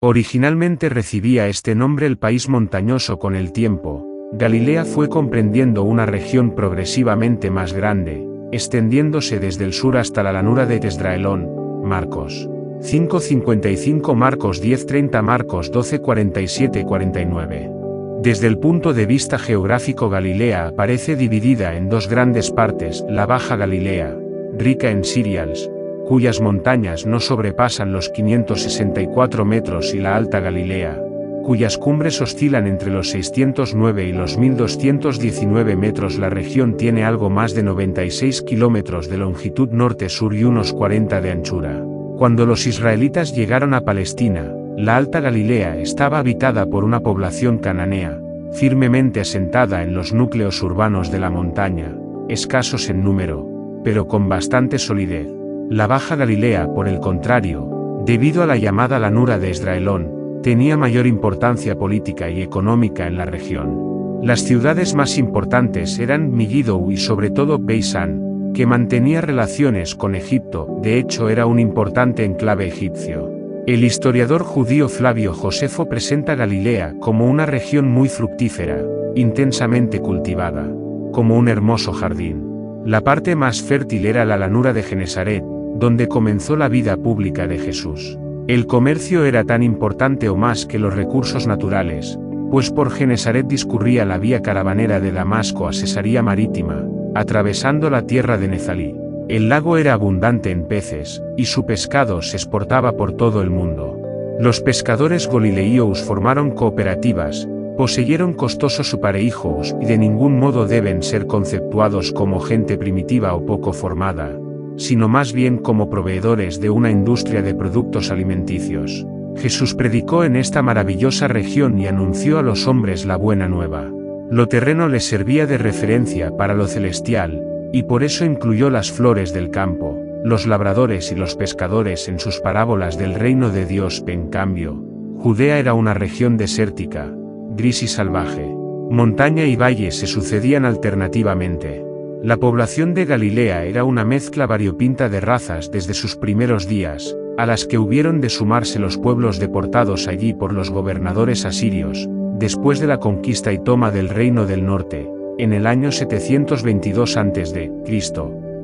Originalmente recibía este nombre el país montañoso. Con el tiempo, Galilea fue comprendiendo una región progresivamente más grande, extendiéndose desde el sur hasta la llanura de Esdraelón. Marcos 5:55, Marcos 10:30, Marcos 12:47-49. Desde el punto de vista geográfico, Galilea aparece dividida en dos grandes partes: la Baja Galilea, rica en cereals, cuyas montañas no sobrepasan los 564 metros, y la Alta Galilea, cuyas cumbres oscilan entre los 609 y los 1219 metros. La región tiene algo más de 96 kilómetros de longitud norte-sur y unos 40 de anchura. Cuando los israelitas llegaron a Palestina, la Alta Galilea estaba habitada por una población cananea, firmemente asentada en los núcleos urbanos de la montaña, escasos en número, pero con bastante solidez. La Baja Galilea, por el contrario, debido a la llamada llanura de Esdraelón, tenía mayor importancia política y económica en la región. Las ciudades más importantes eran Megiddo y sobre todo Beisán, que mantenía relaciones con Egipto. De hecho era un importante enclave egipcio. El historiador judío Flavio Josefo presenta Galilea como una región muy fructífera, intensamente cultivada, como un hermoso jardín. La parte más fértil era la llanura de Genesaret, donde comenzó la vida pública de Jesús. El comercio era tan importante o más que los recursos naturales, pues por Genesaret discurría la vía caravanera de Damasco a Cesarea Marítima, atravesando la tierra de Neftalí. El lago era abundante en peces, y su pescado se exportaba por todo el mundo. Los pescadores galileos formaron cooperativas, poseyeron costosos apareijos y de ningún modo deben ser conceptuados como gente primitiva o poco formada, sino más bien como proveedores de una industria de productos alimenticios. Jesús predicó en esta maravillosa región y anunció a los hombres la buena nueva. Lo terreno les servía de referencia para lo celestial, y por eso incluyó las flores del campo, los labradores y los pescadores en sus parábolas del reino de Dios. En cambio, Judea era una región desértica, gris y salvaje. Montaña y valle se sucedían alternativamente. La población de Galilea era una mezcla variopinta de razas desde sus primeros días, a las que hubieron de sumarse los pueblos deportados allí por los gobernadores asirios, después de la conquista y toma del reino del norte, en el año 722 a.C.,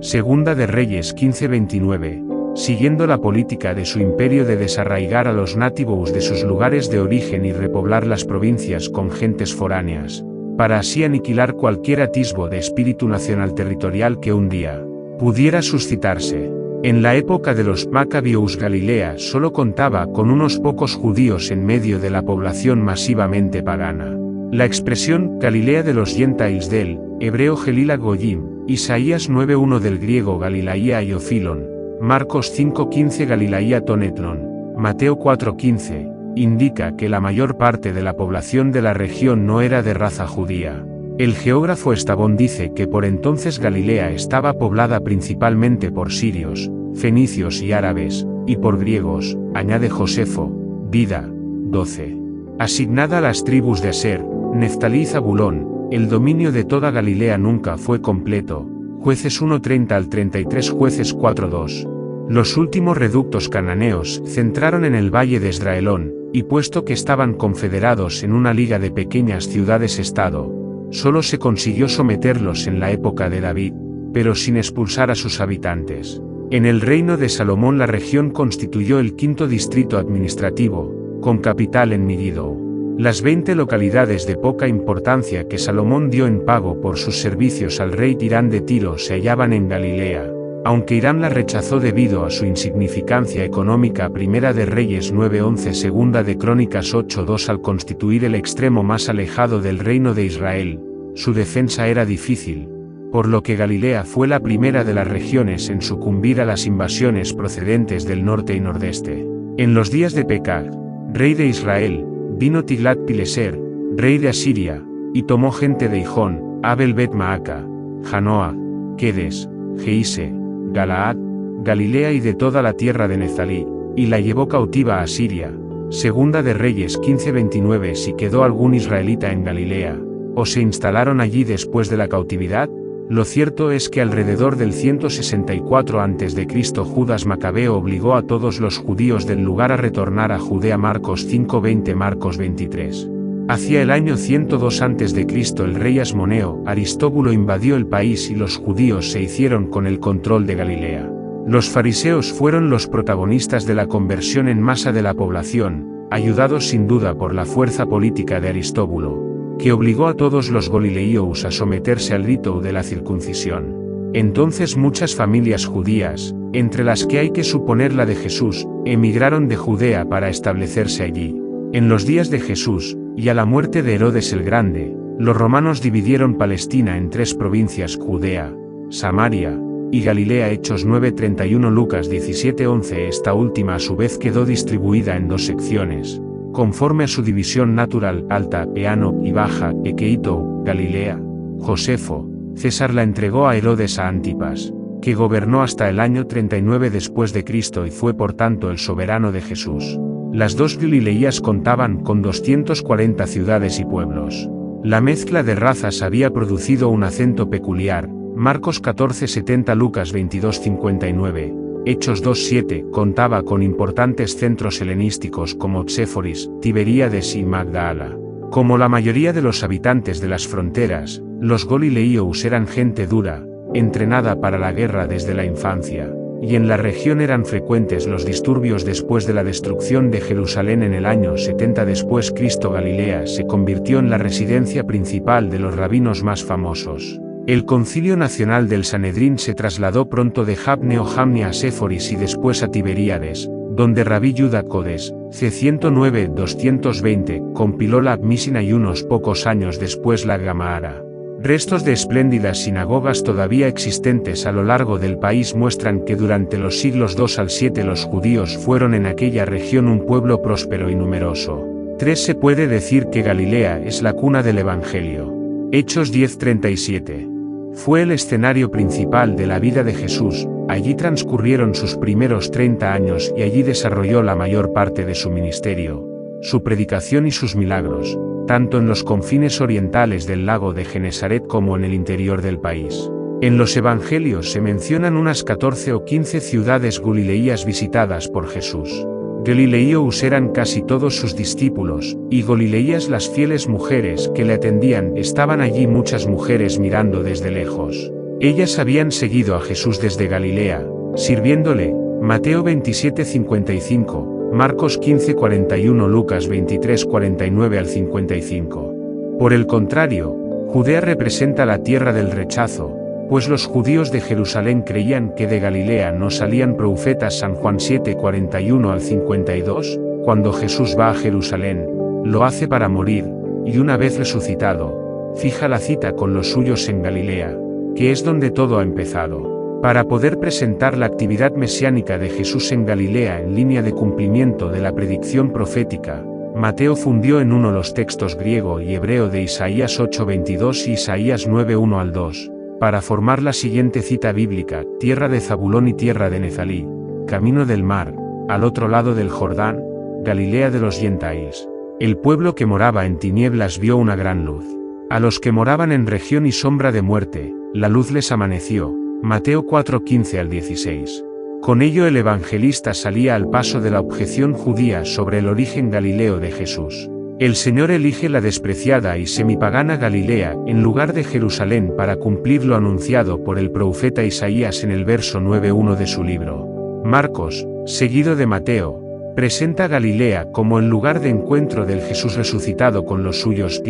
Segunda de Reyes 15:29, siguiendo la política de su imperio de desarraigar a los nativos de sus lugares de origen y repoblar las provincias con gentes foráneas, para así aniquilar cualquier atisbo de espíritu nacional territorial que un día pudiera suscitarse. En la época de los Macabeos, Galilea solo contaba con unos pocos judíos en medio de la población masivamente pagana. La expresión Galilea de los Gentiles del hebreo Gelila Goyim, Isaías 9:1 del griego Galilaia Iofilon, Marcos 5:15 Galilaia Tonetlon, Mateo 4:15, indica que la mayor parte de la población de la región no era de raza judía. El geógrafo Estrabón dice que por entonces Galilea estaba poblada principalmente por sirios, fenicios y árabes, y por griegos, añade Josefo, Vida 12. Asignada a las tribus de Aser, Neftalí y Zabulón, el dominio de toda Galilea nunca fue completo. Jueces 1:30-33, Jueces 4:2. Los últimos reductos cananeos centraron en el valle de Esdraelón, y puesto que estaban confederados en una liga de pequeñas ciudades-estado, solo se consiguió someterlos en la época de David, pero sin expulsar a sus habitantes. En el reino de Salomón la región constituyó el quinto distrito administrativo, con capital en Megiddo. Las 20 localidades de poca importancia que Salomón dio en pago por sus servicios al rey Hiram de Tiro se hallaban en Galilea, aunque Hiram la rechazó debido a su insignificancia económica. Primera de Reyes 9:11, Segunda de Crónicas 8:2. Al constituir el extremo más alejado del reino de Israel, su defensa era difícil, por lo que Galilea fue la primera de las regiones en sucumbir a las invasiones procedentes del norte y nordeste. En los días de Pekah, rey de Israel, vino Tiglat-Pileser, rey de Asiria, y tomó gente de Hijón, Abel Bet-Maaca, Janoa, Kedes, Geise, Galaad, Galilea y de toda la tierra de Neftalí, y la llevó cautiva a Asiria. Segunda de Reyes 15:29. Si quedó algún israelita en Galilea, o se instalaron allí después de la cautividad, Lo cierto es que alrededor del 164 a.C. Judas Macabeo obligó a todos los judíos del lugar a retornar a Judea. Marcos 5:20, Marcos 23. Hacia el año 102 a.C. el rey Asmoneo, Aristóbulo invadió el país y los judíos se hicieron con el control de Galilea. Los fariseos fueron los protagonistas de la conversión en masa de la población, ayudados sin duda por la fuerza política de Aristóbulo, que obligó a todos los galileos a someterse al rito de la circuncisión. Entonces muchas familias judías, entre las que hay que suponer la de Jesús, emigraron de Judea para establecerse allí. En los días de Jesús, y a la muerte de Herodes el Grande, los romanos dividieron Palestina en 3 provincias: Judea, Samaria y Galilea. Hechos 9:31, Lucas 17:11. Esta última a su vez quedó distribuida en 2 secciones, conforme a su división natural: Alta, Eano, y Baja, Equeito, Galilea. Josefo, César la entregó a Herodes a Antipas, que gobernó hasta el año 39 después de Cristo y fue por tanto el soberano de Jesús. Las 2 Galileas contaban con 240 ciudades y pueblos. La mezcla de razas había producido un acento peculiar. Marcos 14:70, Lucas 22:59. Hechos 2:7 contaba con importantes centros helenísticos como Pséforis, Tiberíades y Magdala. Como la mayoría de los habitantes de las fronteras, los galileos eran gente dura, entrenada para la guerra desde la infancia, y en la región eran frecuentes los disturbios después de la destrucción de Jerusalén en el año 70 después Cristo. Galilea se convirtió en la residencia principal de los rabinos más famosos. El Concilio Nacional del Sanedrín se trasladó pronto de Jabne o Jamnia a Séforis y después a Tiberíades, donde Rabí Judá Codes, c. 109-220, compiló la Misina y unos pocos años después la Gamahara. Restos de espléndidas sinagogas todavía existentes a lo largo del país muestran que durante los siglos II al VII los judíos fueron en aquella región un pueblo próspero y numeroso. 3. Se puede decir que Galilea es la cuna del Evangelio. Hechos 10:37. Fue el escenario principal de la vida de Jesús, allí transcurrieron sus primeros 30 años y allí desarrolló la mayor parte de su ministerio, su predicación y sus milagros, tanto en los confines orientales del lago de Genesaret como en el interior del país. En los evangelios se mencionan unas 14 o 15 ciudades galileas visitadas por Jesús. Galileos eran casi todos sus discípulos, y galileas las fieles mujeres que le atendían. Estaban allí muchas mujeres mirando desde lejos. Ellas habían seguido a Jesús desde Galilea, sirviéndole. Mateo 27:55, Marcos 15:41, Lucas 23:49 al 55. Por el contrario, Judea representa la tierra del rechazo, pues los judíos de Jerusalén creían que de Galilea no salían profetas. San Juan 7:41 al 52, cuando Jesús va a Jerusalén, lo hace para morir, y una vez resucitado, fija la cita con los suyos en Galilea, que es donde todo ha empezado. Para poder presentar la actividad mesiánica de Jesús en Galilea en línea de cumplimiento de la predicción profética, Mateo fundió en uno los textos griego y hebreo de Isaías 8:22 y Isaías 9:1 al 2. Para formar la siguiente cita bíblica: tierra de Zabulón y tierra de Neftalí, camino del mar, al otro lado del Jordán, Galilea de los Gentiles. El pueblo que moraba en tinieblas vio una gran luz. A los que moraban en región y sombra de muerte, la luz les amaneció. Mateo 4:15 al 16. Con ello el evangelista salía al paso de la objeción judía sobre el origen galileo de Jesús. El Señor elige la despreciada y semipagana Galilea en lugar de Jerusalén para cumplir lo anunciado por el profeta Isaías en el verso 9:1 de su libro. Marcos, seguido de Mateo, presenta Galilea como el lugar de encuentro del Jesús resucitado con los suyos.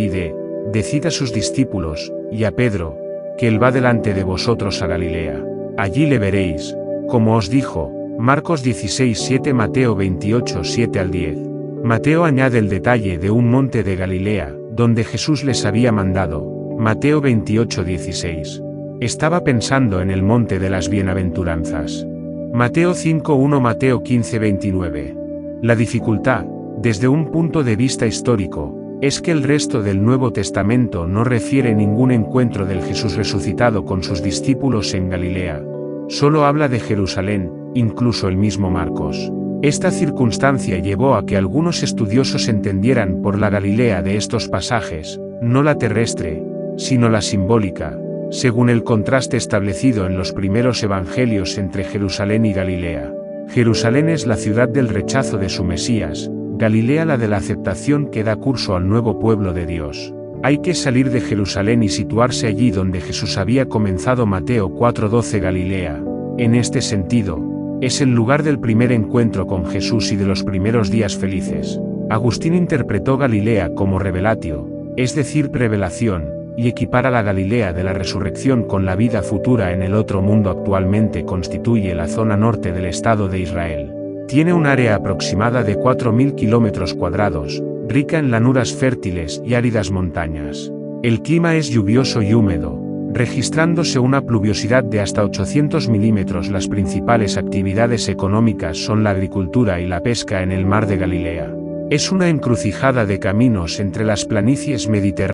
Decid a sus discípulos, y a Pedro, que él va delante de vosotros a Galilea. Allí le veréis, como os dijo. Marcos 16:7, Mateo 28:7 al 10. Mateo añade el detalle de un monte de Galilea, donde Jesús les había mandado. Mateo 28:16. Estaba pensando en el monte de las bienaventuranzas. Mateo 5:1, Mateo 15:29. La dificultad, desde un punto de vista histórico, es que el resto del Nuevo Testamento no refiere ningún encuentro del Jesús resucitado con sus discípulos en Galilea. Solo habla de Jerusalén, incluso el mismo Marcos. Esta circunstancia llevó a que algunos estudiosos entendieran por la Galilea de estos pasajes, no la terrestre, sino la simbólica, según el contraste establecido en los primeros evangelios entre Jerusalén y Galilea. Jerusalén es la ciudad del rechazo de su Mesías, Galilea la de la aceptación que da curso al nuevo pueblo de Dios. Hay que salir de Jerusalén y situarse allí donde Jesús había comenzado. Mateo 4:12. Galilea, en este sentido, es el lugar del primer encuentro con Jesús y de los primeros días felices. Agustín interpretó Galilea como revelatio, es decir, revelación, y equipara la Galilea de la resurrección con la vida futura en el otro mundo. Actualmente constituye la zona norte del Estado de Israel. Tiene un área aproximada de 4.000 kilómetros cuadrados, rica en llanuras fértiles y áridas montañas. El clima es lluvioso y húmedo, registrándose una pluviosidad de hasta 800 milímetros. Las principales actividades económicas son la agricultura y la pesca en el mar de Galilea. Es una encrucijada de caminos entre las planicies mediterráneas